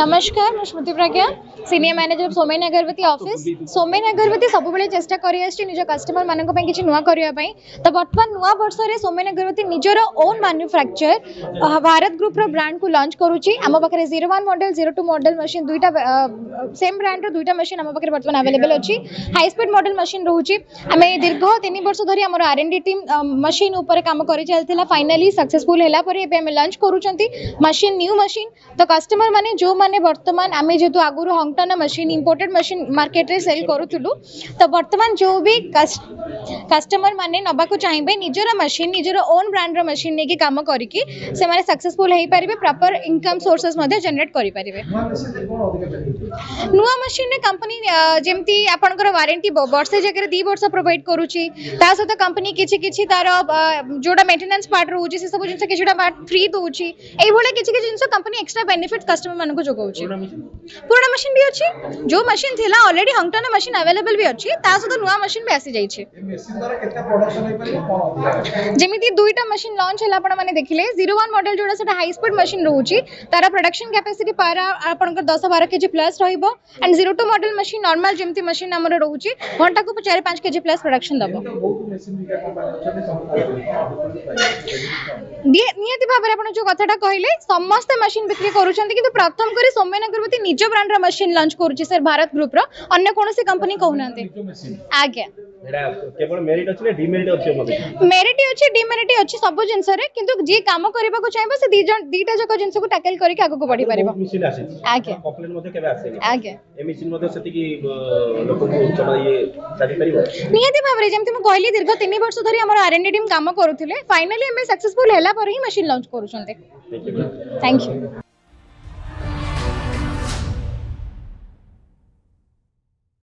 नमस्कार मैं Smriti Pragya senior manager Somen Agarbatti office Somen Agarbatti सब चेष्टा कर कस्टमर मान कि नुआ करने तो बर्तमान नुआ वर्ष में सोमेन अगरबती निजर own manufacture Bharat group brand को लॉन्च करुच्ची आम पाखे 01 मॉडल 02 मॉडल मशीन दुईटा सेम ब्रांड दुईटा मशीन आम पाखे बर्तमान अवेलेबल अच्छी हाई स्पीड मॉडल मशीन रोचे आम दीर्घ 3 वर्ष धरी आम R&D टीम मशीन उपर काम कर चलता फाइनाली सक्सेसफुल है लॉन्च करुँच मशीन न्यू मशीन तो कस्टमर माने जो माने वर्तमान आम जेहेतु आगुरी हंगटना मशीन इंपोर्टेड मशीन मार्केट रे सेल करूँ तो वर्तमान जो भी कस्टमर माने नबाको चाहिए निजर मशीन निजर ओन ब्रांड रो मशीन लेके काम करके से माने सक्सेसफुल हो पारे प्रॉपर इनकम सोर्सेस जनरेट करि पारिबे। नुआ मशीन ने कंपनी जेमती आपनकर वारंटी वर्षे जगह 2 वर्ष प्रोवाइड करूची ता सहित कंपनी किछि किछि तार जोटा मेंटेनेंस पार्ट रहउची से सब जिंस किछिटा पार्ट फ्री दोउची एई भले किछि जिंस कंपनी एक्स्ट्रा बेनिफिट कस्टमर मान को जोगाउची। पुराना मशीन भी अच्छी जो मशीन थिला ऑलरेडी हंगटना मशीन अवेलेबल भी अच्छी ता सहित नुआ मशीन भी आसी जाइछि। जेमिति दुईटा मशीन लॉन्च हला आपण माने देखिले 01 मॉडल जोड़ा सेटा हाई स्पीड मशीन रहउची तारा प्रोडक्शन कैपेसिटी पारा आपनकर 10-12 केजी प्लस रहइबो एंड 02 मॉडल मशीन नॉर्मल जेमिति मशीन हमर रहउची घंटा को 4-5 केजी प्लस प्रोडक्शन दबो। नियति भाबरे आपण जो कथाटा कहले समस्त मशीन बिक्री करूछंती किंतु प्रथम करी सोमेन अगरबती निज ब्रांड रा मशीन लॉन्च करूची सर भारत ग्रुप रो अन्य कोनोसी कंपनी कहउनांती आज्ञा एडा केवल मेरिट अछि ने डिमेरिट अछि मते मेरिट अछि डिमेरिट अछि सब जिंस रे किंतु जे काम करबा को चाहबो से दीटा जक जिंस को टैकल करके आगो को बढ़ी परिबो। मशीन आसी आज्ञा कंप्लेंट मते केबे आसी आज्ञा ए मशीन मते सती की लोक को चला ये साथी परिबो नियति भाबरे जेमति म कहली दीर्घ 3 वर्ष धरि हमर R&D टीम काम करूथिले फाइनली हम सक्सेसफुल हैला पर ही मशीन लॉन्च करूछन्ते। Thank you.